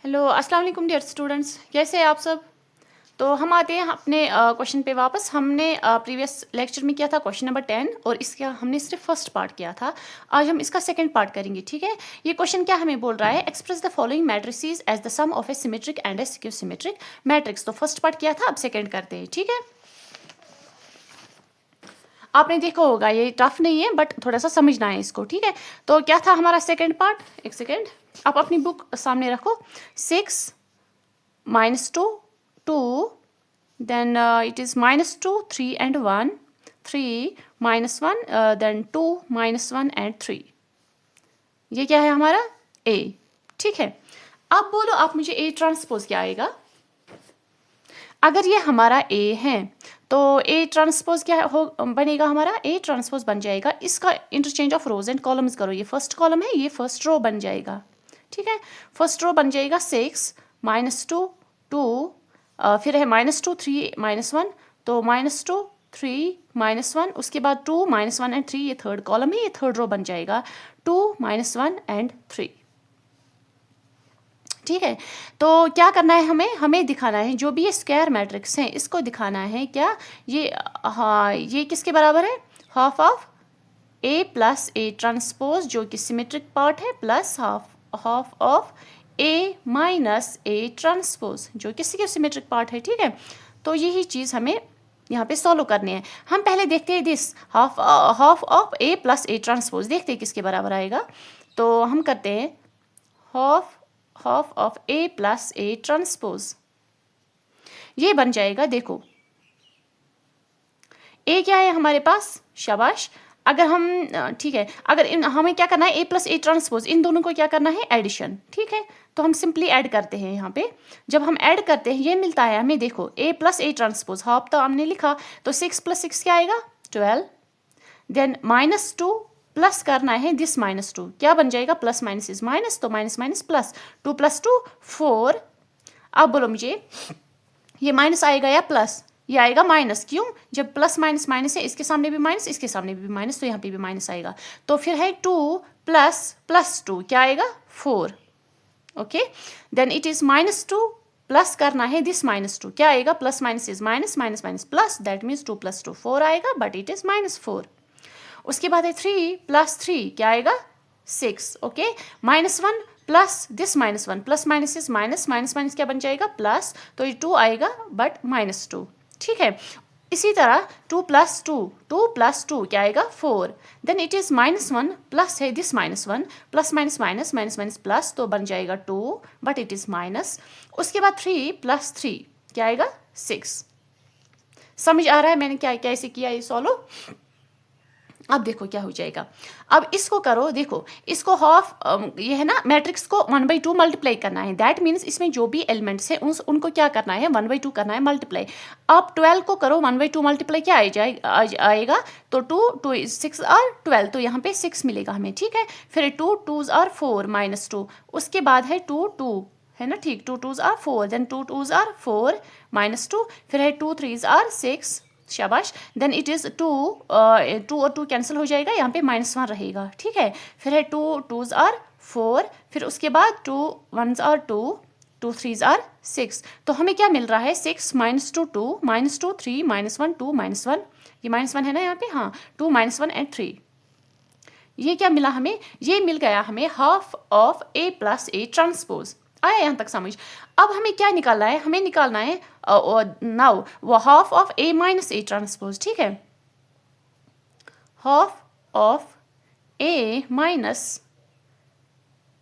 Hello अस्सलाम वालेकुम dear students, कैसे हैं आप सब। तो हम आते हैं अपने क्वेश्चन पे वापस। हमने प्रीवियस लेक्चर में किया था क्वेश्चन नंबर 10 और इसका हमने सिर्फ फर्स्ट पार्ट किया था। आज हम इसका सेकंड पार्ट करेंगे, ठीक है। ये क्वेश्चन क्या हमें बोल रहा है, express the following matrices as the sum of a symmetric and a skew symmetric matrix. तो फर्स्ट पार्ट किया था, अब सेकेंड करते हैं, ठीक है। आपने देखा होगा ये टफ नहीं है बट थोड़ा सा समझना है इसको, ठीक है। तो क्या था हमारा सेकेंड पार्ट, एक सेकेंड आप अपनी बुक सामने रखो। 6 -2 2, then it is -2 3 and 1, 3 -1, then 2 -1 and 3। ये क्या है हमारा A, ठीक है। अब बोलो आप मुझे A ट्रांसपोज क्या आएगा। अगर ये हमारा A है तो A ट्रांसपोज क्या हो बनेगा हमारा, A ट्रांसपोज बन जाएगा, इसका interchange of rose and columns करो। ये फर्स्ट कॉलम है, ये फर्स्ट रो बन जाएगा, ठीक है। फर्स्ट रो बन जाएगा 6 -2 2, फिर है -2 3 -1, तो -2 3 -1, उसके बाद 2 -1 एंड 3, ये थर्ड कॉलम है, ये थर्ड रो बन जाएगा 2 -1 एंड 3, ठीक है। तो क्या करना है हमें दिखाना है जो भी ये स्क्वायर मैट्रिक्स हैं इसको दिखाना है क्या ये, हाँ ये किसके बराबर है, half of A plus A transpose जो कि सिमेट्रिक पार्ट है, plus half of A minus A transpose जो कि सिमेट्रिक पार्ट है, ठीक है। तो यही चीज़ हमें यहाँ पे सॉल्व करनी है। हम पहले देखते हैं this half of A plus A transpose, देखते हैं किसके बराबर आएगा। तो हम करते हैं half of A plus A transpose, ये बन जाएगा, देखो A क्या है हमारे पास, शाबाश। अगर हम ठीक है, अगर हमें क्या करना है A प्लस A ट्रांसपोज, इन दोनों को क्या करना है, एडिशन, ठीक है। तो हम सिंपली ऐड करते हैं यहाँ पे। जब हम ऐड करते हैं ये मिलता है हमें, देखो A plus A transpose, half तो हमने लिखा, तो 6 + 6 क्या आएगा 12, देन -2 प्लस करना है दिस -2, क्या बन जाएगा, प्लस माइनस इज माइनस, तो माइनस माइनस प्लस, 2 + 2 4। अब बोलो मुझे ये माइनस आएगा या प्लस, ये आएगा माइनस, क्यों, जब प्लस माइनस माइनस है, इसके सामने भी माइनस, इसके सामने भी माइनस, तो यहाँ पे भी माइनस आएगा। तो फिर है 2 + 2 क्या आएगा 4, okay. Then it is -2 plus करना है दिस -2, क्या आएगा, plus minus is minus, minus minus plus, that means 2 + 2 4 आएगा, बट इट इज -4। उसके बाद है 3 + 3 क्या आएगा 6, okay. -1 plus this -1, plus minus is minus, minus minus क्या बन जाएगा प्लस, तो ये 2 आएगा बट -2, ठीक है। इसी तरह 2 + 2 2 + 2 क्या आएगा 4, देन इट इज -1 प्लस है this -1, plus minus minus, minus minus plus, तो बन जाएगा 2 बट इट इज माइनस। उसके बाद 3 + 3 क्या आएगा 6। समझ आ रहा है मैंने क्या कैसे किया ये सॉल्व। अब देखो क्या हो जाएगा, अब इसको करो, देखो इसको हाफ, ये है ना मैट्रिक्स को 1/2 मल्टीप्लाई करना है, दैट मीन्स इसमें जो भी एलिमेंट्स हैं उनको क्या करना है 1/2 करना है मल्टीप्लाई। अब 12 को करो 1/2 मल्टीप्लाई, क्या आएगा, तो 2 6 और 12, तो यहाँ पे 6 मिलेगा हमें, ठीक है। फिर 2 2s are 4 -2, उसके बाद है 2 2 है ना, ठीक, 2 2s are 4, then 2 2s are 4 -2, फिर है 2 3s are 6, शाबाश। देन इट इज़ 2 और 2 कैंसिल हो जाएगा, यहाँ पे -1 रहेगा, ठीक है। फिर है 2 2s are 4, फिर उसके बाद 2 1s are 2 2 3s are 6, तो हमें क्या मिल रहा है 6 -2 2 -2 3 -1 2 -1, ये -1 है ना यहाँ पे, हाँ 2 -1 एंड 3, ये क्या मिला हमें, ये मिल गया हमें half of A plus A transpose. आया यहाँ तक समझ। अब हमें क्या निकालना है, हमें निकालना है नाउ वो half of A minus A transpose, ठीक है। Half of A minus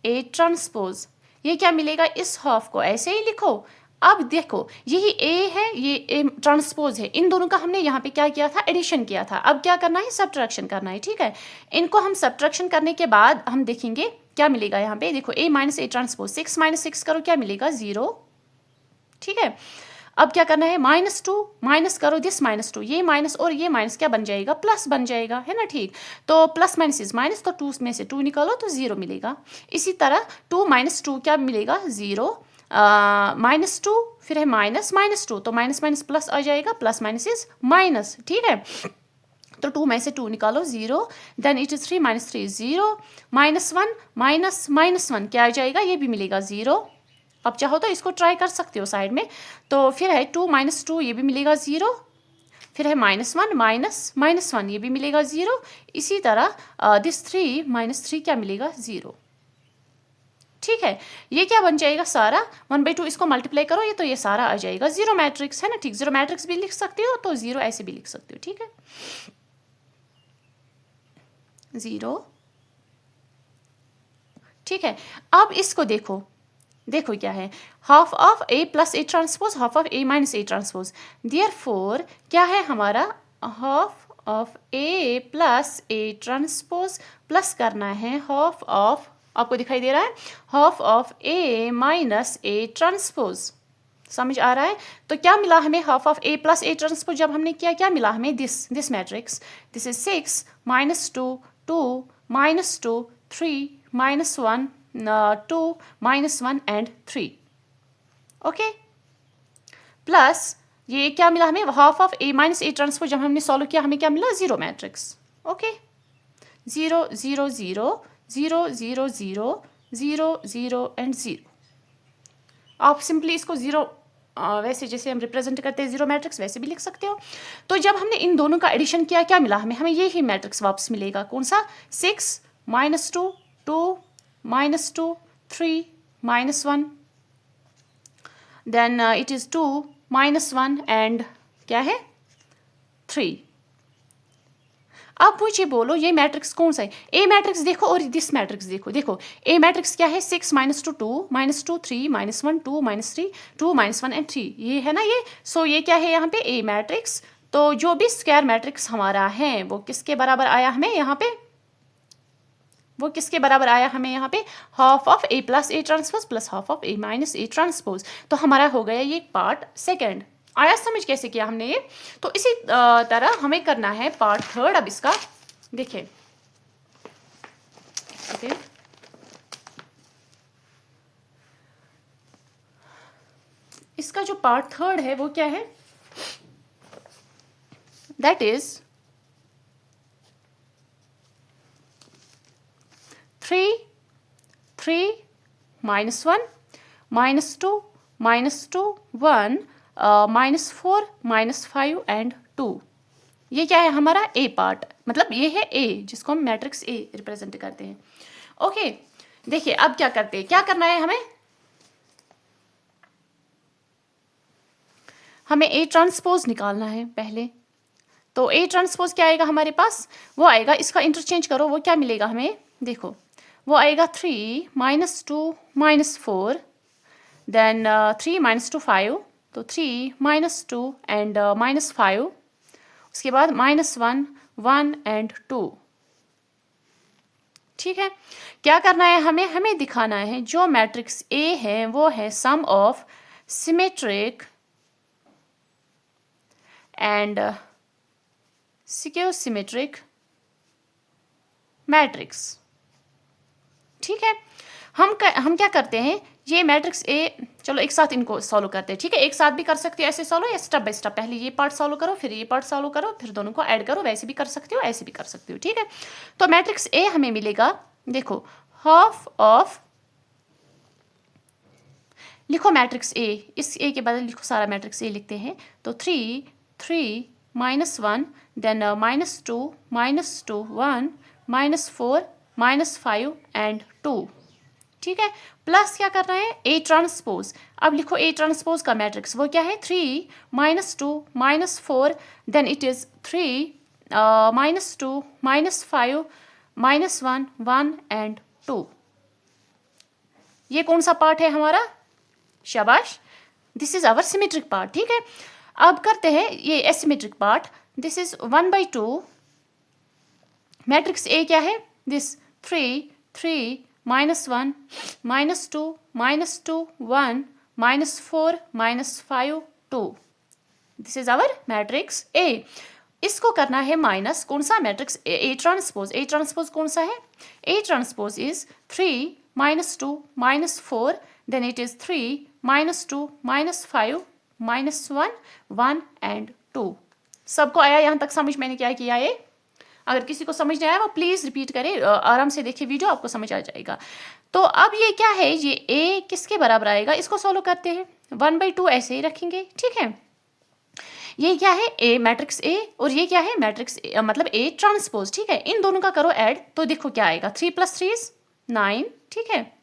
A transpose, ये क्या मिलेगा, इस हाफ को ऐसे ही लिखो। अब देखो यही A है, ये A ट्रांसपोज है, इन दोनों का हमने यहाँ पे क्या किया था, एडिशन किया था। अब क्या करना है, सब्ट्रैक्शन करना है, ठीक है। इनको हम सब्ट्रैक्शन करने के बाद हम देखेंगे क्या मिलेगा। यहाँ पे देखो A माइनस A ट्रांसपोज, 6 - 6 करो क्या मिलेगा 0, ठीक है। अब क्या करना है, -2 माइनस करो दिस -2, ये माइनस और ये माइनस क्या बन जाएगा, प्लस बन जाएगा, है ना, ठीक। तो प्लस माइनस इज माइनस, तो 2 में से 2 निकालो तो 0 मिलेगा। इसी तरह 2 - 2 क्या मिलेगा 0, -2 फिर है -2, तो माइनस माइनस प्लस आ जाएगा, प्लस माइनस इज माइनस, ठीक है। तो 2 में से 2 निकालो 0, देन इट इज 3 -3 0, -1 -1 क्या आ जाएगा, ये भी मिलेगा 0, आप चाहो तो इसको ट्राई कर सकते हो साइड में। तो फिर है 2 - 2, ये भी मिलेगा 0। फिर है -1 - -1, ये भी मिलेगा 0। इसी तरह दिस 3 - 3 क्या मिलेगा, 0। ठीक है, ये क्या बन जाएगा सारा 1/2, इसको मल्टीप्लाई करो ये, तो ये सारा आ जाएगा 0 मैट्रिक्स, है ना। ठीक, 0 मैट्रिक्स भी लिख सकते हो, तो 0 ऐसे भी लिख सकते हो। ठीक है, 0। ठीक है, अब इसको देखो, देखो क्या है, half of A plus A transpose, half of A minus A transpose. Therefore क्या है हमारा, half of A plus A transpose plus करना है हाफ ऑफ, आपको दिखाई दे रहा है, half of A minus A transpose. समझ आ रहा है। तो क्या मिला हमें, half of A plus A transpose जब हमने किया, क्या मिला हमें, this matrix, this is 6 - 2 2 -2 3 -1 2 -1 and 3। Okay, plus ये क्या मिला हमें, half of A minus A transpose जब हमने सॉल्व किया हमें क्या मिला, 0 मैट्रिक्स। Okay, 0 0 0 0 0 0 0 0 and 0। आप सिंपली इसको 0 वैसे जैसे हम रिप्रेजेंट करते हैं 0 मैट्रिक्स, वैसे भी लिख सकते हो। तो जब हमने इन दोनों का एडिशन किया, क्या मिला हमें, हमें यही मैट्रिक्स वापस मिलेगा। कौन सा, 6 - 2 2 -2 3 -1, देन इट इज़ 2 -1 एंड क्या है, 3। अब मुझे बोलो ये मैट्रिक्स कौन सा है, ए मैट्रिक्स देखो और दिस मैट्रिक्स देखो। देखो ए मैट्रिक्स क्या है, 6 - 2 2 -2 3 -1 2 -3 2 -1 एंड 3, ये है ना ये। सो ये क्या है यहाँ पे, ए मैट्रिक्स। तो जो भी स्क्वायर मैट्रिक्स हमारा है वो किसके बराबर आया हमें यहाँ पे, वो किसके बराबर आया हमें यहाँ पे, half of A plus A transpose plus half of A minus A transpose. तो हमारा हो गया ये पार्ट सेकंड। आया समझ कैसे किया हमने ये। तो इसी तरह हमें करना है पार्ट थर्ड। अब इसका देखिए, ओके, इसका जो पार्ट थर्ड है वो क्या है, दैट इज 3 3 -1 -2 -2 1 -4 -5 एंड 2। ये क्या है हमारा ए पार्ट, मतलब ये है ए जिसको हम मैट्रिक्स ए रिप्रेजेंट करते हैं। ओके, देखिए अब क्या करते हैं, क्या करना है हमें ए ट्रांसपोज निकालना है पहले। तो ए ट्रांसपोज क्या आएगा हमारे पास, वो आएगा, इसका इंटरचेंज करो, वो क्या मिलेगा हमें, देखो वो आएगा 3 -2 -4, देन 3 -2 5, तो 3 -2 एंड -5, उसके बाद -1 1 एंड 2। ठीक है, क्या करना है हमें दिखाना है जो मैट्रिक्स ए है वो है sum of symmetric and skew symmetric matrix. ठीक है, हम क्या करते हैं, ये मैट्रिक्स ए, चलो एक साथ इनको सॉल्व करते हैं। ठीक है, एक साथ भी कर सकते हो ऐसे सॉल्व, या स्टेप बाय स्टेप, पहले ये पार्ट सॉल्व करो फिर ये पार्ट सॉल्व करो फिर दोनों को ऐड करो, वैसे भी कर सकते हो ऐसे भी कर सकते हो। ठीक है, तो मैट्रिक्स ए हमें मिलेगा, देखो हाफ ऑफ, लिखो मैट्रिक्स ए, इस ए के बदले लिखो सारा मैट्रिक्स ए लिखते हैं। तो 3 3 -1, देन -2 -2 1 -4 -5 एंड 2। ठीक है, प्लस क्या करना है, ए ट्रांसपोज। अब लिखो ए ट्रांसपोज का मैट्रिक्स, वो क्या है, 3 -2 -4, देन इट इज 3 -2 -5 -1 1 एंड 2। ये कौन सा पार्ट है हमारा, शाबाश, this is our symmetric part. ठीक है, अब करते हैं ये asymmetric part. This is 1/2, matrix A क्या है, this 3 3 -1 -2 -2 1 -4 -5 2। This is our matrix A. इसको करना है माइनस कौन सा, matrix A transpose. A transpose कौन सा है, A transpose is 3 -2 -4, then it is 3 -2 -5 -1 1 and 2। सबको आया यहाँ तक समझ, मैंने क्या किया है, अगर किसी को समझ नहीं आया वो प्लीज़ रिपीट करें, आराम से देखिए वीडियो, आपको समझ आ जाएगा। तो अब ये क्या है, ये ए किसके बराबर आएगा, इसको सॉल्व करते हैं। 1/2 ऐसे ही रखेंगे, ठीक है। ये क्या है, ए मैट्रिक्स ए, और ये क्या है मैट्रिक्स मतलब ए ट्रांसपोज, ठीक है। इन दोनों का करो ऐड, तो देखो क्या आएगा, 3 + 3 is 9, ठीक है।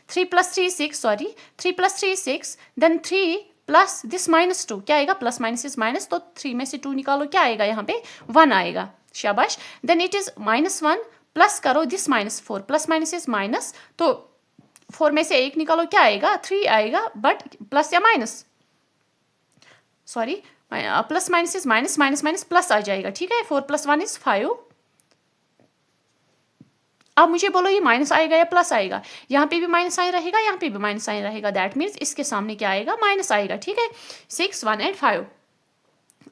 3 + 3 is 6, sorry 3 + 3 is 6, then 3 plus this -2 क्या आएगा, प्लस माइनस इज माइनस, तो 3 में से 2 निकालो, क्या आएगा यहाँ पे 1 आएगा, शाबाश। देन इट इज -1 प्लस करो this -4, plus minus is minus, तो 4 में से 1 निकालो, क्या आएगा 3 आएगा, बट प्लस या minus, sorry plus minus is minus, minus minus plus आ जाएगा, ठीक है। 4 + 1 is 5। अब मुझे बोलो ये माइनस आएगा या प्लस आएगा, यहाँ पे भी माइनस साइन रहेगा, यहाँ पे भी माइनस साइन रहेगा, दैट मीन्स इसके सामने क्या आएगा, माइनस आएगा, ठीक है। 6, 1 and 5।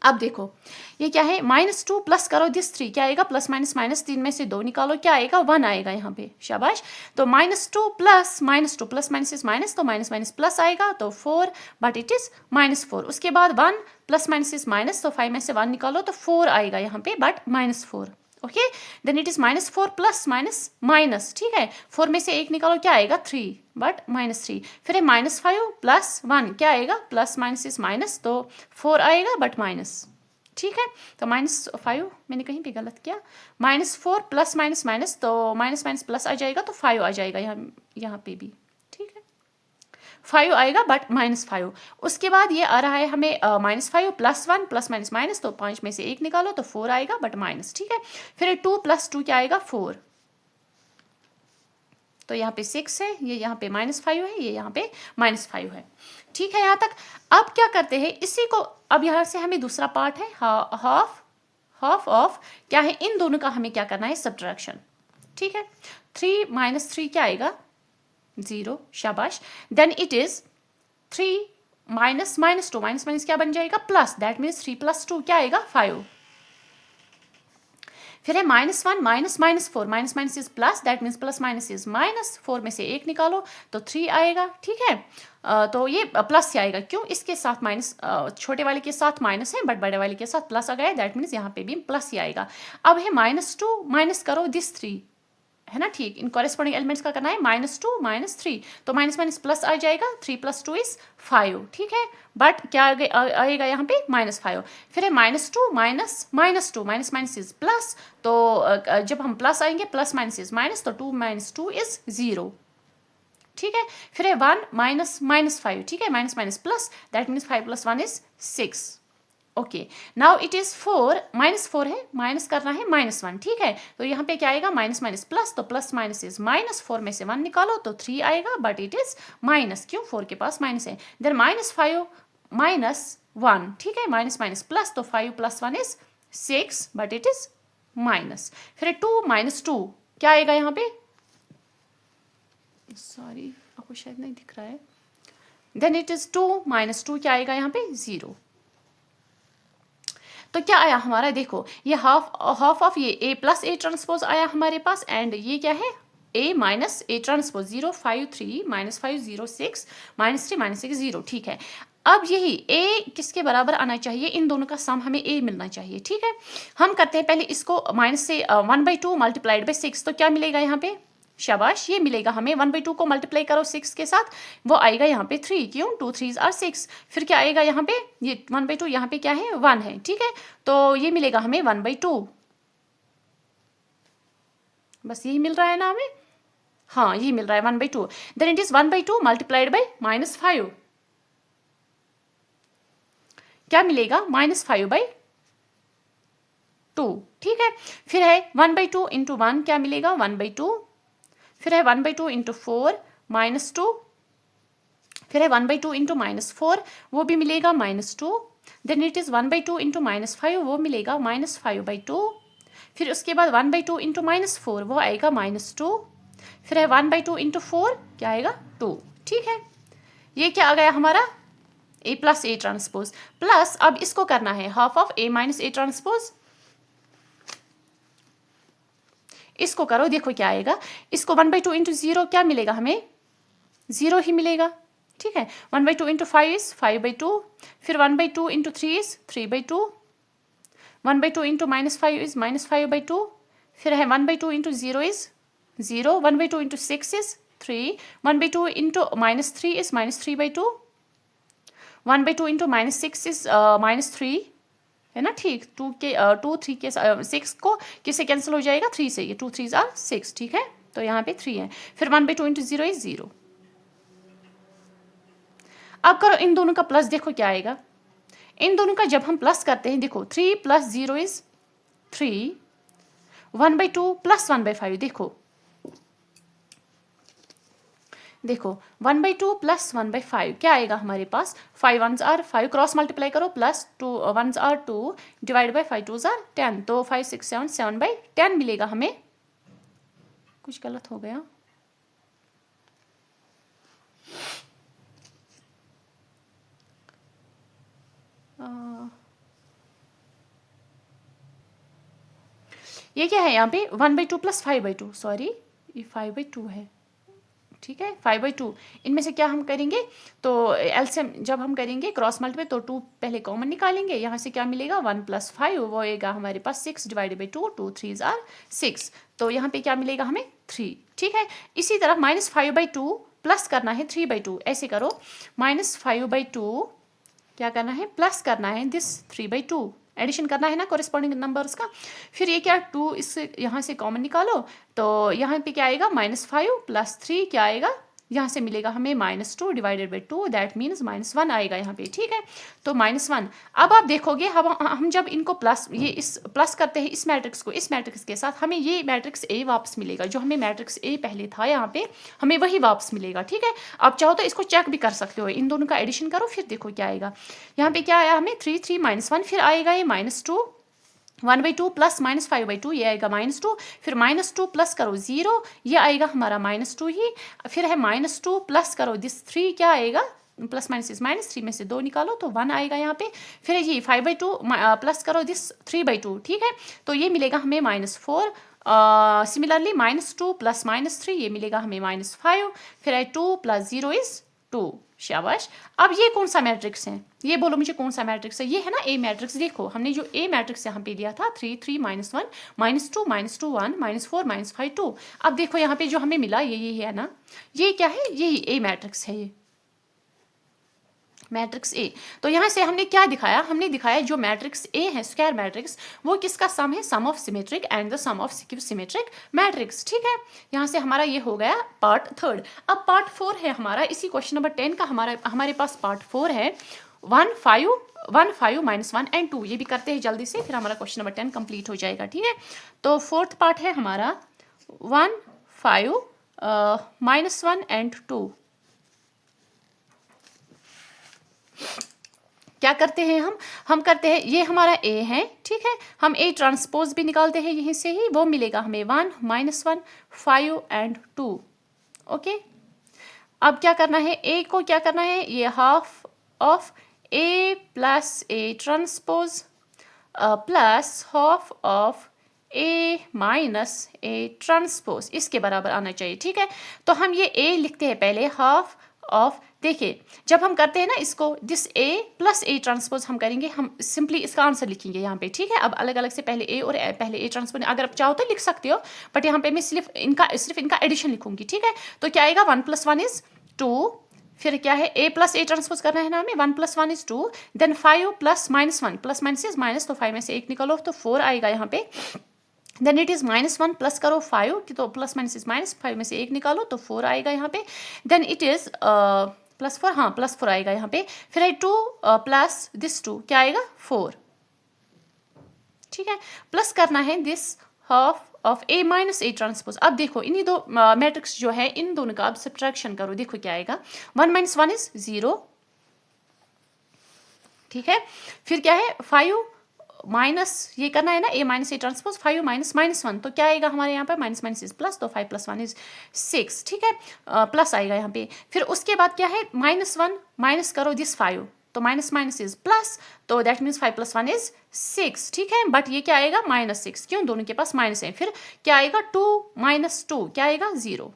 अब देखो ये क्या है, -2 प्लस करो दिस 3, क्या आएगा, प्लस माइनस माइनस, 3 में से 2 निकालो, क्या आएगा 1 आएगा यहाँ पे, शाबाश। तो -2 plus -2 plus minus is minus, तो माइनस माइनस प्लस आएगा, तो 4, बट इट इज -4। उसके बाद 1 प्लस माइनस इज माइनस, तो 5 में से 1 निकालो, तो 4 आएगा यहाँ पे, but -4, okay. Then it is -4 plus minus minus, ठीक है। 4 में से 1 निकालो, क्या आएगा 3, बट -3। फिर है -5 प्लस 1, क्या आएगा, प्लस माइनस इज माइनस, तो 4 आएगा, बट माइनस, ठीक है। तो -5 मैंने कहीं पे गलत किया, -4 प्लस माइनस माइनस, तो माइनस माइनस प्लस आ जाएगा, तो 5 आ जाएगा यहाँ पे भी, ठीक है। 5 आएगा, बट -5। उसके बाद ये आ रहा है हमें -5 प्लस 1 प्लस माइनस माइनस, तो 5 में से 1 निकालो, तो 4 आएगा, बट माइनस, ठीक है। फिर 2 + 2 क्या आएगा 4, तो यहाँ पे 6 है, ये यहाँ पे -5 है, ये यहाँ पे -5 है, ठीक है यहाँ तक। अब क्या करते हैं इसी को, अब यहाँ से हमें दूसरा पार्ट है, हाफ ऑफ क्या है, इन दोनों का हमें क्या करना है, सब्ट्रैक्शन, ठीक है। 3 - 3 क्या आएगा 0, शाबाश। Then it is 3 minus -2, minus minus क्या बन जाएगा, प्लस, दैट मीन्स 3 + 2 क्या आएगा 5। फिर है -1 minus -4, minus minus is plus, that means plus minus is minus, 4 में से 1 निकालो, तो 3 आएगा, ठीक है। तो ये प्लस से आएगा, क्यों, इसके साथ माइनस, छोटे वाले के साथ माइनस है, बट बड़े वाले के साथ प्लस आ गया, दैट मीन्स यहाँ पे भी प्लस ही आएगा। अब है -2 माइनस करो दिस 3, है ना, ठीक। इन कॉरेस्पॉन्डिंग एलिमेंट्स का करना है, -2 -3, तो माइनस माइनस प्लस आ जाएगा, 3 + 2 is 5, ठीक है। बट क्या आएगा यहाँ पे -5। फिर है -2 minus -2, minus minus is plus, तो जब हम प्लस आएंगे, प्लस माइनस इज माइनस, तो 2 - 2 is 0, ठीक है। फिर है 1 माइनस -5, ठीक है, minus minus plus, that means 5 + 1 is 6, okay. Now it is 4, -4 है, माइनस करना है -1, ठीक है। तो यहाँ पे क्या आएगा, माइनस माइनस प्लस, तो प्लस माइनस इज माइनस, 4 में से 1 निकालो, तो 3 आएगा, बट इट इज माइनस, क्यों, 4 के पास माइनस है। देन -5 -1, ठीक है, माइनस माइनस प्लस, तो 5 + 1 is 6, but it is minus. फिर 2 - 2 क्या आएगा यहाँ पे, सॉरी आपको शायद नहीं दिख रहा है। देन इट इज 2 - 2 क्या आएगा यहाँ पे 0। तो क्या आया हमारा, देखो ये हाफ ऑफ ये A + A ट्रांसपोज आया हमारे पास, एंड ये क्या है A - A ट्रांसपोज, 0 5 3 -5 0 6 -3 -6 0, ठीक है। अब यही A किसके बराबर आना चाहिए, इन दोनों का सम हमें A मिलना चाहिए, ठीक है। हम करते हैं पहले इसको, माइनस से 1/2 × 6, तो क्या मिलेगा यहाँ पे, शाबाश, ये मिलेगा हमें। 1/2 को मल्टीप्लाई करो 6 के साथ, वो आएगा यहाँ पे 3, क्यों, 2 3s are 6। फिर क्या आएगा यहाँ पे, ये 1/2 यहाँ पे क्या है 1 है, ठीक है। तो ये मिलेगा हमें 1/2, बस यही मिल रहा है ना हमें, हाँ यही मिल रहा है 1/2। देन इट इज 1/2 × -5, क्या मिलेगा -5/2, ठीक है। फिर है 1/2 × 1 क्या मिलेगा 1/2, फिर है 1/2 × 4 -2, फिर है 1/2 × -4 वो भी मिलेगा -2। देन इट इज़ 1/2 × -5 वो मिलेगा -5/2। फिर उसके बाद 1/2 × -4 वो आएगा -2। फिर है 1/2 × 4 क्या आएगा 2, ठीक है। ये क्या आ गया हमारा A + A ट्रांसपोज, प्लस अब इसको करना है half of A - A transpose, इसको करो, देखो क्या आएगा। इसको 1/2 × 0 क्या मिलेगा हमें 0 ही मिलेगा, ठीक है। 1/2 × 5 is 5/2, फिर 1/2 × 3 is 3/2, 1/2 इंटू -5 इज -5/2, फिर है 1/2 into 0 is 0, 1/2 into 6 is 3, 1/2 into -3 is -3/2, 1/2 into -6 is -3, है ना, ठीक। 2 3 के 6 को किससे कैंसिल हो जाएगा, 3 से, ये 2 3 आर 6, ठीक है, तो यहाँ पे 3 है। फिर 1/2 इंटू 0 इज 0। अब करो इन दोनों का प्लस, देखो क्या आएगा। इन दोनों का जब हम प्लस करते हैं, देखो 3 + 0 इज 3, 1/2 + 1/5, देखो 1/2 + 1/5 क्या आएगा हमारे पास, 5 1s आर 5, क्रॉस मल्टीप्लाई करो, plus 2 1s are 2, divide by 5 2s are 10, तो 5 6 7 7/10 मिलेगा हमें। कुछ गलत हो गया, ये क्या है यहाँ पे 1/2 + 5/2, सॉरी ये 5/2 है, ठीक है, 5/2। इनमें से क्या हम करेंगे, तो एलसीएम जब हम करेंगे क्रॉस मल्टीप्लाई तो 2 पहले कॉमन निकालेंगे, यहाँ से क्या मिलेगा 1 + 5, वो आएगा हमारे पास 6 डिवाइडेड बाई 2, 2 3s आर 6, तो यहाँ पे क्या मिलेगा हमें 3, ठीक है। इसी तरह -5/2 प्लस करना है 3/2, ऐसे करो -5/2 क्या करना है, प्लस करना है दिस 3/2, एडिशन करना है ना कोरिस्पॉन्डिंग नंबर्स का। फिर ये क्या 2 इससे यहाँ से कॉमन निकालो, तो यहाँ पे क्या आएगा -5 + 3 क्या आएगा, यहाँ से मिलेगा हमें -2 डिवाइडेड बाई 2, दैट मीन्स -1 आएगा यहाँ पे, ठीक है, तो -1। अब आप देखोगे हम जब इनको प्लस ये इस प्लस करते हैं इस मैट्रिक्स को इस मैट्रिक्स के साथ, हमें ये मैट्रिक्स ए वापस मिलेगा, जो हमें मैट्रिक्स ए पहले था यहाँ पे हमें वही वापस मिलेगा, ठीक है। आप चाहो तो इसको चेक भी कर सकते हो, इन दोनों का एडिशन करो, फिर देखो क्या आएगा। यहाँ पे क्या आया हमें 3 3 -1, फिर आएगा ये -2, 1/2 + -5/2, ये आएगा -2, फिर -2 प्लस करो 0, ये आएगा हमारा -2 ही, फिर है -2 प्लस करो दिस 3, क्या आएगा, प्लस माइनस इज माइनस, 3 में से 2 निकालो तो 1 आएगा यहाँ पे। फिर ये 5/2 प्लस करो दिस 3/2, ठीक है, तो ये मिलेगा हमें -4। सिमिलरली -2 + -3 ये मिलेगा हमें -5, फिर है 2 + 0 इज 2, शाबाश। अब ये कौन सा मैट्रिक्स है, ये बोलो मुझे कौन सा मैट्रिक्स है, ये है ना ए मैट्रिक्स। देखो हमने जो ए मैट्रिक्स यहाँ पे लिया था 3 3 -1 -2 -2 1 -4 -5 2। अब देखो यहाँ पे जो हमें मिला ये है ना, ये क्या है, यही ए मैट्रिक्स है, ये मैट्रिक्स ए। तो यहाँ से हमने क्या दिखाया, हमने दिखाया जो मैट्रिक्स ए है स्क्वायर मैट्रिक्स, वो किसका सम है, sum of symmetric and the sum of symmetric matrix, ठीक है। यहाँ से हमारा ये हो गया पार्ट 3। अब पार्ट 4 है हमारा, इसी क्वेश्चन नंबर 10 का हमारे पास पार्ट 4 है, 1 5 -1 एंड 2। ये भी करते हैं जल्दी से, फिर हमारा क्वेश्चन नंबर 10 कंप्लीट हो जाएगा, ठीक है। तो 4th पार्ट है हमारा 1 5 -1 एंड 2। क्या करते हैं हम करते हैं, ये हमारा ए है, ठीक है, हम ए ट्रांसपोज भी निकालते हैं यहीं से ही, वो मिलेगा हमें 1 -1 5 एंड 2, ओके। अब क्या करना है, ए को क्या करना है, ये half of A plus A transpose plus half of A minus A transpose, इसके बराबर आना चाहिए, ठीक है। तो हम ये ए लिखते हैं पहले, हाफ ऑफ, देखिए जब हम करते हैं ना इसको this A plus A transpose हम करेंगे, हम सिंपली इसका आंसर लिखेंगे यहाँ पे, ठीक है। अब अलग अलग से पहले ए और पहले ए ट्रांसपोज, अगर आप चाहो तो लिख सकते हो, बट यहाँ पे मैं सिर्फ इनका एडिशन लिखूंगी, ठीक है। तो क्या आएगा 1 + 1 इज 2, फिर क्या है ए प्लस ए ट्रांसपोज करना है ना हमें, 1 + 1 is 2, then 5 + -1 plus minus is minus, तो 5 में से 1 निकालो तो 4 आएगा यहाँ पे, देन इट इज -1 प्लस करो 5, तो प्लस माइनस इज माइनस, 5 में से 1 निकालो तो 4 आएगा यहाँ पे, देन इट इज +4, हाँ +4 आएगा यहाँ पे, फिर है 2 प्लस दिस 2 क्या आएगा 4, ठीक है। प्लस करना है this half of A minus A transpose. अब देखो इन्हीं दो मैट्रिक्स जो है इन दोनों का अब सब्ट्रैक्शन करो, देखो क्या आएगा, 1 - 1 इज 0, ठीक है। फिर क्या है 5 माइनस, ये करना है ना ए माइनस ए ट्रांसपोज, 5 माइनस -1, तो क्या आएगा हमारे यहाँ पे माइनस माइनस इज प्लस, तो 5 + 1 इज 6, ठीक है, प्लस आएगा यहाँ पे। फिर उसके बाद क्या है -1 माइनस करो दिस 5, तो माइनस माइनस इज प्लस, तो दैट मीन्स 5 + 1 इज 6, ठीक है। बट ये क्या आएगा -6, क्यों, दोनों के पास माइनस है। फिर क्या आएगा 2 - 2 क्या आएगा 0,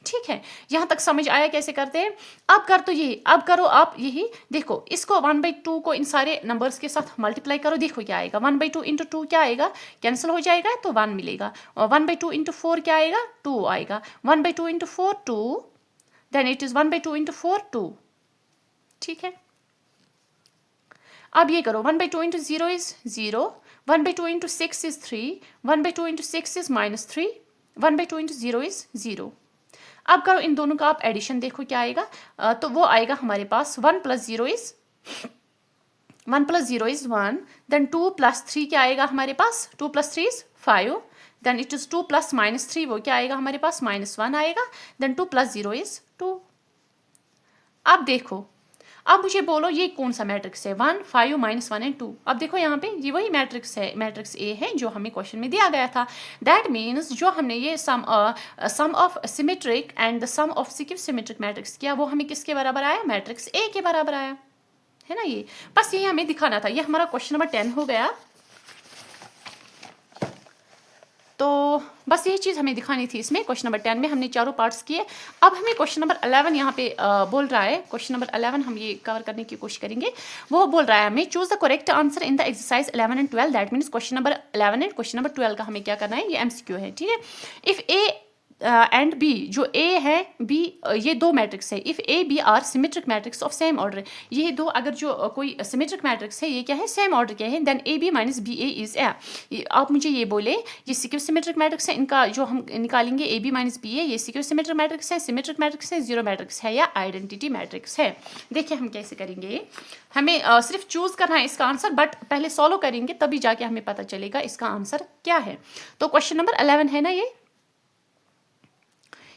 ठीक है, यहाँ तक समझ आया कैसे करते हैं। अब कर तो यही, अब करो आप यही, देखो इसको 1/2 को इन सारे नंबर्स के साथ मल्टीप्लाई करो, देखो क्या आएगा। 1/2 इंटू 2 क्या आएगा, कैंसिल हो जाएगा तो 1 मिलेगा। और 1/2 इंटू 4 क्या आएगा, 2 आएगा। 1/2 into 4 2, then it is 1/2 into 4 2। ठीक है, अब ये करो, 1/2 into 0 is 0, 1/2 into 6 is 3, 1/2 into 6 is -3, 1/2 into 0 is 0। अब करो इन दोनों का आप एडिशन, देखो क्या आएगा। तो वो आएगा हमारे पास 1 + 0 इज 1, देन 2 + 3 क्या आएगा हमारे पास, 2 + 3 इज 5, देन इट इज 2 + -3 वो क्या आएगा हमारे पास, -1 आएगा, देन 2 + 0 इज 2। अब देखो, अब मुझे बोलो ये कौन सा मैट्रिक्स है, 1 5 -1 एंड 2। अब देखो यहाँ पे ये वही मैट्रिक्स है, मैट्रिक्स ए है जो हमें क्वेश्चन में दिया गया था। दैट मीन्स जो हमने ये sum of symmetric and the sum of skew symmetric matrix किया, वो हमें किसके बराबर आया, मैट्रिक्स ए के बराबर आया, है ना। ये बस ये हमें दिखाना था। ये हमारा क्वेश्चन नंबर 10 हो गया। तो बस यही चीज़ हमें दिखानी थी इसमें। क्वेश्चन नंबर 10 में हमने चारों पार्ट्स किए। अब हमें क्वेश्चन नंबर 11 यहाँ पे बोल रहा है, क्वेश्चन नंबर 11 हम ये कवर करने की कोशिश करेंगे। वो बोल रहा है हमें choose the correct answer in the exercise 11 and 12। That means question number 11 and question number 12 का हमें क्या करना है, ये MCQ है, ठीक है। इफ़ ए एंड बी, जो ए है बी, ये दो मैट्रिक्स है। If A B are symmetric matrix of same order, ये दो अगर जो कोई सिमेट्रिक मैट्रिक्स है, ये क्या है, सेम ऑर्डर क्या है, then A B minus B A is A. आप मुझे ये बोले ये सिक्यू सिमेट्रिक मैट्रिक्स है, इनका जो हम निकालेंगे ए बी माइनस बी ए, ये सिक्यू सिमेट्रिक मैट्रिक्स है, सिमेट्रिक मैट्रिक्स है, जीरो मैट्रिक्स है या आइडेंटिटी मैट्रिक्स है। देखिए हम कैसे करेंगे, हमें सिर्फ चूज करना है इसका आंसर, बट पहले सॉल्व करेंगे तभी जाके हमें पता चलेगा इसका आंसर क्या है। तो क्वेश्चन नंबर 11 है ना,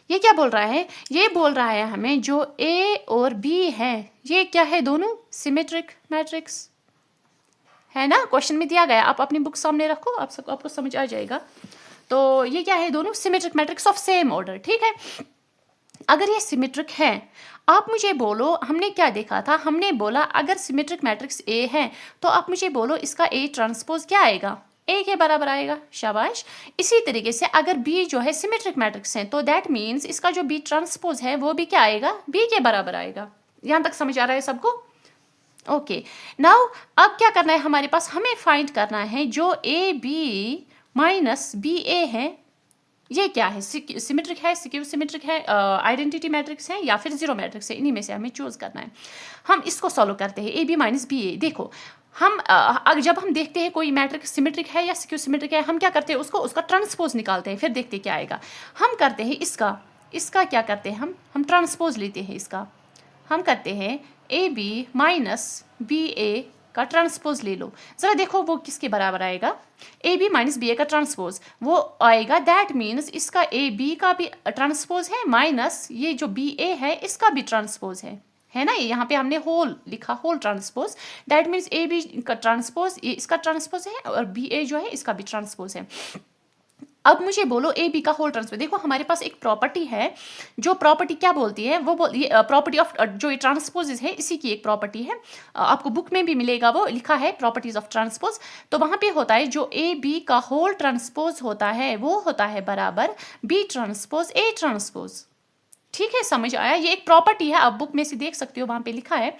ये क्या बोल रहा है, ये बोल रहा है हमें जो ए और बी है ये क्या है, दोनों सिमेट्रिक मैट्रिक्स है ना। क्वेश्चन में दिया गया, आप अपनी बुक सामने रखो, आपको समझ आ जाएगा। तो ये क्या है, दोनों symmetric matrix of same order, ठीक है। अगर ये सिमेट्रिक है, आप मुझे बोलो, हमने क्या देखा था, हमने बोला अगर सिमेट्रिक मैट्रिक्स ए है तो आप मुझे बोलो इसका ए ट्रांसपोज क्या आएगा, ए के बराबर आएगा, शाबाश। इसी तरीके से अगर बी जो है सिमेट्रिक मैट्रिक्स है तो दैट मीन्स इसका जो बी ट्रांसपोज है वो भी क्या आएगा, बी के बराबर आएगा। यहाँ तक समझ आ रहा है सबको, ओके। नाउ अब क्या करना है हमारे पास, हमें फाइंड करना है जो A B minus B A है ये क्या है, सिमेट्रिक है, स्क्यू सिमेट्रिक है, आइडेंटिटी मैट्रिक्स है या फिर जीरो मैट्रिक्स है, इन्हीं में से हमें चूज करना है। हम इसको सॉल्व करते हैं, ए बी माइनस बी ए। देखो हम जब हम देखते हैं कोई मैट्रिक्स सिमेट्रिक है या स्क्यू सिमेट्रिक है, हम क्या करते हैं, उसका ट्रांसपोज निकालते हैं, फिर देखते हैं क्या आएगा। हम करते हैं इसका क्या करते हैं, हम ट्रांसपोज लेते हैं इसका, हम करते हैं ए बी माइनस बी ए का ट्रांसपोज ले लो, जरा देखो वो किसके बराबर आएगा, ए बी माइनस बी ए का ट्रांसपोज वो आएगा। दैट मीन्स इसका ए बी का भी ट्रांसपोज है माइनस ये जो बी ए है इसका भी ट्रांसपोज है ना। ये यहाँ पे हमने होल लिखा, whole transpose. That means A B का ट्रांसपोज ये इसका ट्रांसपोज है और बी ए जो है इसका भी ट्रांसपोज है। अब मुझे बोलो ए बी का होल ट्रांसपोज। देखो हमारे पास एक प्रॉपर्टी है, जो प्रॉपर्टी क्या बोलती है, वो प्रॉपर्टी ऑफ जो ये ट्रांसपोजेज है इसी की एक प्रॉपर्टी है, आपको बुक में भी मिलेगा, वो लिखा है प्रॉपर्टीज ऑफ ट्रांसपोज। तो वहाँ पे होता है जो ए बी का होल ट्रांसपोज होता है वो होता है बराबर बी ट्रांसपोज ए ट्रांसपोज, ठीक है, समझ आया। ये एक प्रॉपर्टी है, आप बुक में से देख सकते हो, वहाँ पे लिखा है,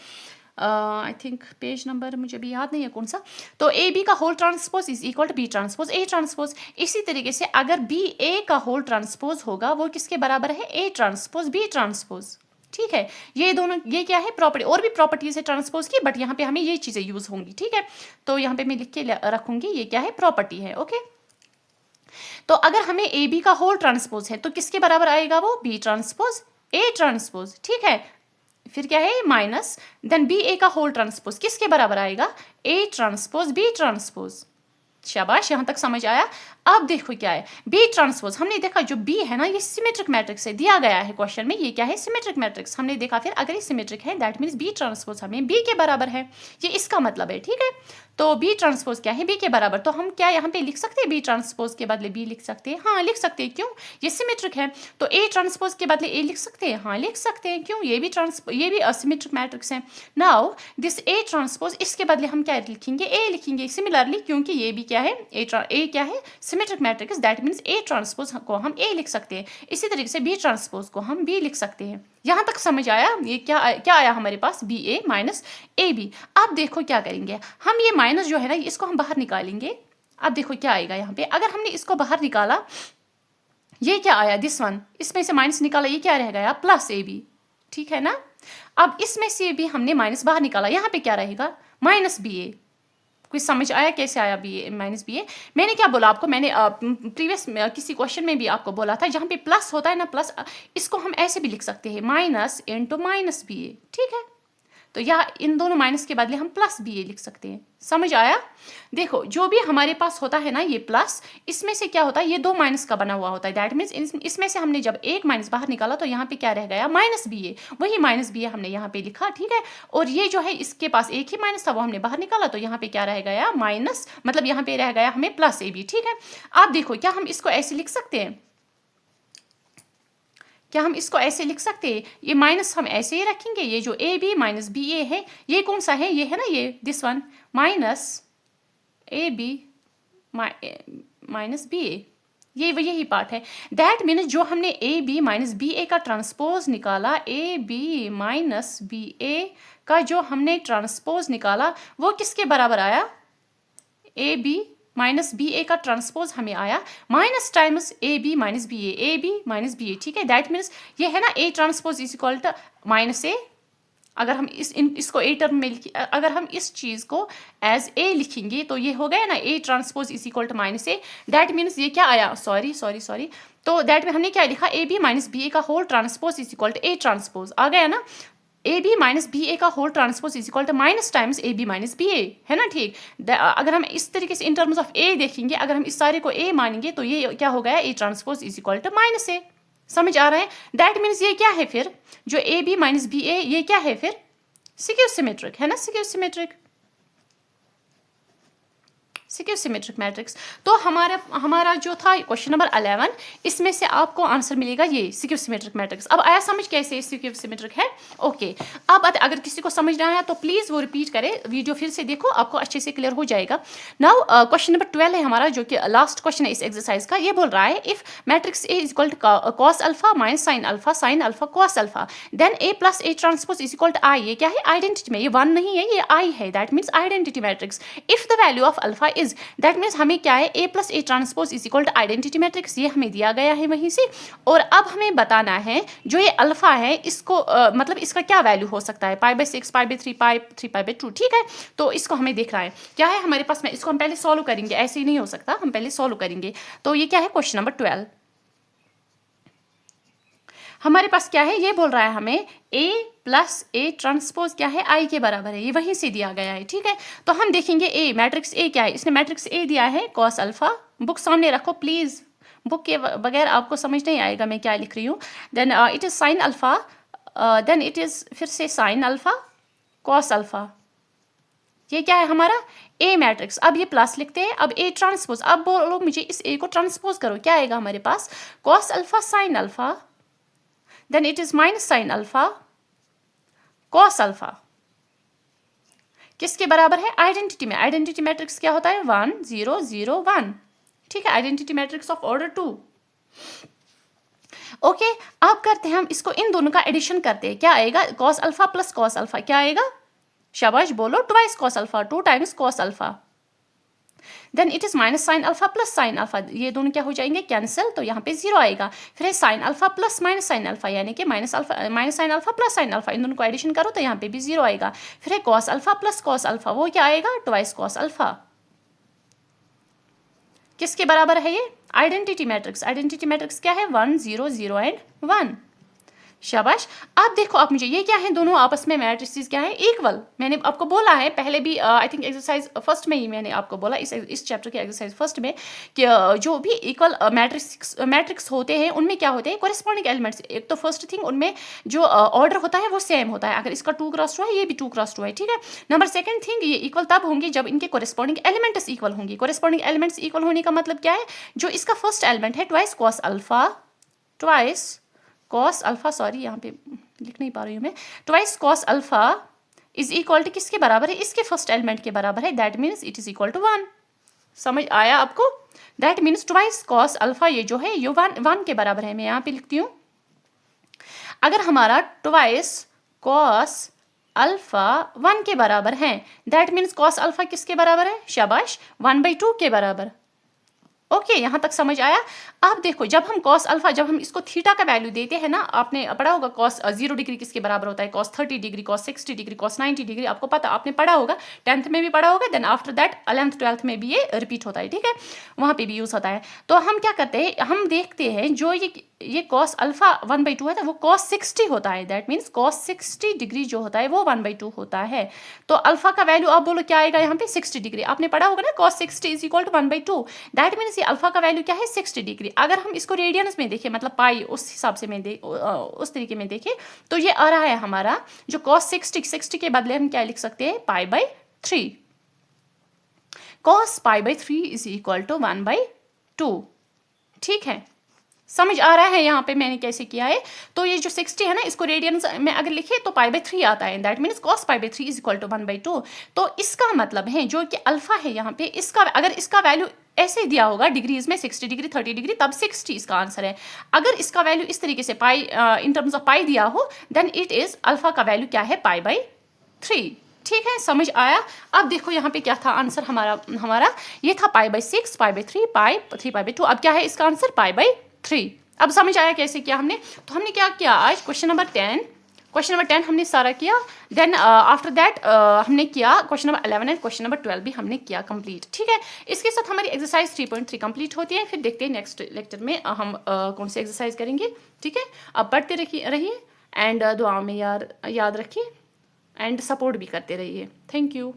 आई थिंक पेज नंबर मुझे भी याद नहीं है कौन सा। तो ए बी का whole transpose is equal to B transpose A transpose. इसी तरीके से अगर बी ए का होल ट्रांसपोज होगा वो किसके बराबर है, ए ट्रांसपोज बी ट्रांसपोज, ठीक है। ये दोनों, ये क्या है, प्रॉपर्टी, और भी प्रॉपर्टीज है ट्रांसपोज की, बट यहाँ पे हमें ये चीज़ें यूज होंगी, ठीक है। तो यहाँ पे मैं लिख के रखूंगी ये क्या है, प्रॉपर्टी है, ओके। तो अगर हमें ए बी का होल ट्रांसपोज है तो किसके बराबर आएगा वो, बी ट्रांसपोज ए ट्रांसपोज, ठीक है। फिर क्या है, माइनस देन बी ए का होल ट्रांसपोज किसके बराबर आएगा, ए ट्रांसपोज बी ट्रांसपोज, शाबाश, यहाँ तक समझ आया। अब देखो क्या है, बी ट्रांसपोज, हमने देखा जो बी है ना ये सिमेट्रिक मैट्रिक्स है, दिया गया है क्वेश्चन में, ये क्या है, सिमेट्रिक मैट्रिक्स। हमने देखा फिर अगर ये सिमेट्रिक है दैट मीन्स बी ट्रांसपोज हमें बी के बराबर है, ये इसका मतलब है, ठीक है। तो बी ट्रांसपोज क्या है, बी के बराबर। तो हम क्या यहाँ पे लिख सकते हैं, बी ट्रांसपोज के बदले बी लिख सकते हैं, हाँ लिख सकते हैं, क्यों, ये सिमेट्रिक है। तो ए ट्रांसपोज के बदले ए लिख सकते हैं, हाँ लिख सकते हैं, क्यों, ये भी असिमेट्रिक मैट्रिक्स है। नाउ दिस ए ट्रांसपोज, इसके बदले हम क्या लिखेंगे, ए लिखेंगे सिमिलरली, क्योंकि ये भी क्या है, ए क्या है, symmetric matrix that means A transpose को हम ए लिख सकते हैं, इसी तरीके से बी ट्रांसपोज को हम बी लिख सकते हैं। यहाँ तक समझ आया? ये क्या आया हमारे पास? B A minus A B. अब देखो क्या करेंगे हम, ये माइनस जो है ना इसको हम बाहर निकालेंगे। अब देखो क्या आएगा यहाँ पे, अगर हमने इसको बाहर निकाला, ये क्या आया? दिस वन, इसमें से माइनस निकाला, ये क्या रह गया? प्लस ए बी, ठीक है ना। अब इसमें से भी हमने माइनस बाहर निकाला, यहाँ पे क्या रहेगा? माइनस बी ए। कुछ समझ आया कैसे आया बी ए माइनस बी ए? मैंने क्या बोला आपको, मैंने प्रीवियस किसी क्वेश्चन में भी आपको बोला था, जहाँ पे प्लस होता है ना, प्लस इसको हम ऐसे भी लिख सकते हैं, minus into minus B A, ठीक है। तो या इन दोनों माइनस के बदले हम प्लस बी ए लिख सकते हैं। समझ आया? देखो जो भी हमारे पास होता है ना ये प्लस, इसमें से क्या होता है? ये दो माइनस का बना हुआ होता है, दैट मीन्स इसमें से हमने जब एक माइनस बाहर निकाला तो यहाँ पे क्या रह गया? माइनस बी ए। वही माइनस बी ए हमने यहाँ पे लिखा, ठीक है। और ये जो है इसके पास एक ही माइनस था, वो हमने बाहर निकाला, तो यहाँ पे क्या रह गया? माइनस, मतलब यहाँ पे रह गया हमें प्लस ए बी, ठीक है। आप देखो क्या हम इसको ऐसे लिख सकते हैं? क्या हम इसको ऐसे लिख सकते हैं? ये माइनस हम ऐसे ही रखेंगे, ये जो A B minus B A है, ये कौन सा है? ये है ना, ये this one, minus A B minus B A, ये यही पार्ट है। दैट मीन्स जो हमने A B minus B A का ट्रांसपोज निकाला, A B minus B A का जो हमने ट्रांसपोज निकाला, वो किसके बराबर आया? A B minus B A का ट्रांसपोज हमें आया minus times A B minus B A B minus B A, ठीक है। दैट मीन्स ये है ना A transpose is equal to minus A. अगर हम इसको ए टर्म में अगर हम इस चीज़ को एज ए लिखेंगे तो ये हो गया ना A transpose is equal to minus A. That means ये क्या आया? सॉरी तो दैट में हमने क्या लिखा? A B minus B A का whole transpose is equal to A transpose, आ गया ना। A B minus B A का whole transpose is equal to minus times A B minus B A, है ना, ठीक। अगर हम इस तरीके से इन टर्म्स ऑफ ए देखेंगे, अगर हम इस सारे को ए मानेंगे तो ये क्या हो गया? A transpose is equal to minus A. समझ आ रहा है? दैट मीन्स ये क्या है फिर? जो A B minus B A, ये क्या है फिर? सिक्यू सिमेट्रिक, है ना, सिक्यू सिमेट्रिक मैट्रिक्स। तो हमारा जो था क्वेश्चन नंबर 11, इसमें से आपको आंसर मिलेगा ये सिक्यू सिमेट्रिक मैट्रिक्स। अब आया समझ कैसे सिक्यू सिमेट्रिक है? ओके। अब अगर किसी को समझ ना आया तो प्लीज वो रिपीट करे, वीडियो फिर से देखो, आपको अच्छे से क्लियर हो जाएगा। नाउ क्वेश्चन नंबर 12 है हमारा, जो कि लास्ट क्वेश्चन है इस एक्सरसाइज का। ये बोल रहा है if matrix A is equal to cos alpha minus sine alpha cos alpha, then A plus A transpose is equal to I. ये क्या है? आइडेंटिटी में, ये वन नहीं है, ये आई है, that means identity matrix. If the value of alpha is, that means हमें क्या है? A plus A transpose is equal to identity matrix, ये हमें दिया गया है वहीं से। और अब हमें बताना है जो ये अल्फा है इसको मतलब इसका क्या वैल्यू हो सकता है? Pi by 6, pi by 3, pi by 2, ठीक है। तो इसको हमें देखना है क्या है हमारे पास में। इसको हम पहले सॉल्व करेंगे, ऐसे ही नहीं हो सकता, हम पहले सॉल्व करेंगे। तो ये क्या है? क्वेश्चन नंबर 12 हमारे पास क्या है? ये बोल रहा है हमें ए प्लस ए ट्रांसपोज क्या है? आई के बराबर है, ये वहीं से दिया गया है, ठीक है। तो हम देखेंगे ए मैट्रिक्स ए क्या है। इसने मैट्रिक्स ए दिया है कॉस अल्फा। बुक सामने रखो प्लीज, बुक के बगैर आपको समझ नहीं आएगा मैं क्या लिख रही हूँ। Then it is sine alpha, then it is फिर से साइन अल्फा कॉस अल्फा। ये क्या है हमारा? ए मैट्रिक्स। अब ये प्लस लिखते हैं, अब ए ट्रांसपोज। अब बोलो मुझे इस ए को ट्रांसपोज करो, क्या आएगा हमारे पास? Cos alpha sine alpha, then it is minus sin alpha cos alpha। किसके बराबर है? आइडेंटिटी में। आइडेंटिटी मैट्रिक्स क्या होता है? 1 0 0 1, ठीक है। Identity matrix of order 2। Okay, अब करते हैं हम इसको, इन दोनों का एडिशन करते हैं। क्या आएगा? cos alpha plus cos alpha क्या आएगा? शाबाश बोलो, twice cos alpha, 2 times cos alpha. Then it is minus sine alpha plus sine alpha, ये दोनों क्या हो जाएंगे? कैंसिल, तो यहाँ पे 0 आएगा। फिर है sine alpha plus minus sine alpha, यानी कि minus sine alpha plus sine alpha, इन दोनों को एडिशन करो तो यहाँ पे भी 0 आएगा। फिर है cos alpha plus cos alpha, वो क्या आएगा? Twice cos alpha. किसके बराबर है ये? Identity matrix. आइडेंटिटी मैट्रिक्स क्या है? 1 0 0 एंड 1। शाबाश। अब देखो, आप मुझे ये क्या है? दोनों आपस में मैट्रिसेस क्या है? इक्वल। मैंने आपको बोला है पहले भी, आई थिंक एक्सरसाइज फर्स्ट में ही मैंने आपको बोला, इस चैप्टर के एक्सरसाइज फर्स्ट में, कि जो भी इक्वल मैट्रिक्स होते हैं उनमें क्या होते हैं? Corresponding elements. एक तो फर्स्ट थिंग, उनमें जो ऑर्डर होता है वो सेम होता है। अगर इसका 2 क्रॉस 2 है, ये भी 2 क्रॉस 2 है, ठीक है। नंबर सेकंड थिंग, ये इक्वल तब होंगे जब इनके कोरिस्पॉन्डिंग एलिमेंट्स इक्वल होंगे। कोरिस्पॉन्डिंग एलिमेंट्स इक्वल होने का मतलब क्या है? जो इसका फर्स्ट एलिमेंट है twice cos alpha, twice cos alpha, sorry यहाँ पे लिख नहीं पा रही हूँ मैं, twice cos alpha is equal to किसके बराबर है? इसके फर्स्ट एलिमेंट के बराबर है, that means it is equal to 1। समझ आया आपको? That means twice cos alpha ये जो है ये वन के बराबर है। मैं यहाँ पे लिखती हूँ, अगर हमारा ट्वाइस कॉस अल्फा 1 के बराबर है, दैट मीन्स कॉस अल्फा किसके बराबर है? शाबाश, 1/2 के बराबर। ओके, यहाँ तक समझ आया? अब देखो, जब हम कॉस अल्फा, जब हम इसको थीटा का वैल्यू देते हैं ना, आपने पढ़ा होगा कॉस 0 डिग्री किसके बराबर होता है? Cos 30 degree, cos 60 degree, cos 90 degree, आपको पता, आपने पढ़ा होगा, 10th में भी पढ़ा होगा, then after that 11th 12th में भी ये रिपीट होता है, ठीक है, वहाँ पे भी यूज़ होता है। तो हम क्या करते हैं, हम देखते हैं जो ये कॉस अल्फा 1/2 है, तो वो कॉस 60 होता है। दैट मीन्स कॉस 60 डिग्री जो होता है वो 1/2 होता है। तो अल्फा का वैल्यू आप बोलो क्या आएगा यहाँ पे? 60 डिग्री। आपने पढ़ा होगा ना, cos 60 is equal to 1/2। That means ये अल्फा का वैल्यू क्या है? 60 डिग्री। अगर हम इसको रेडियंस में देखें, मतलब पाई, उस हिसाब से उस तरीके में देखें, तो ये आ रहा है हमारा जो कॉस 60 के बदले हम क्या लिख सकते हैं? π/3। Cos π/3 is equal to 1/2। ठीक है, समझ आ रहा है यहाँ पे मैंने कैसे किया है? तो ये जो 60 है ना, इसको रेडियंस में अगर लिखे तो π/3 आता है। That means cos π/3 is equal to 1/2। तो इसका मतलब है जो कि अल्फा है यहाँ पे, इसका अगर इसका वैल्यू ऐसे दिया होगा डिग्रीज में, 60 डिग्री 30 डिग्री, तब 60 इसका आंसर है। अगर इसका वैल्यू इस तरीके से पाई इन टर्म्स ऑफ पाई दिया हो, देन इट इज अल्फा का वैल्यू क्या है? π/3। ठीक है, समझ आया? अब देखो यहाँ पे क्या था आंसर हमारा ये था π/6, π/3, π/3, π/2। अब क्या है इसका आंसर? π/3। अब समझ आया कैसे किया हमने? तो हमने क्या किया आज? क्वेश्चन नंबर 10 हमने सारा किया। देन आफ्टर दैट हमने किया question number 11 and question number 12 भी हमने किया कंप्लीट। ठीक है, इसके साथ हमारी एक्सरसाइज 3.3 कंप्लीट होती है। फिर देखते हैं नेक्स्ट लेक्चर में हम कौन सी एक्सरसाइज करेंगे। ठीक है, अब पढ़ते रहिए एंड दुआ में याद रखिए एंड सपोर्ट भी करते रहिए। Thank you.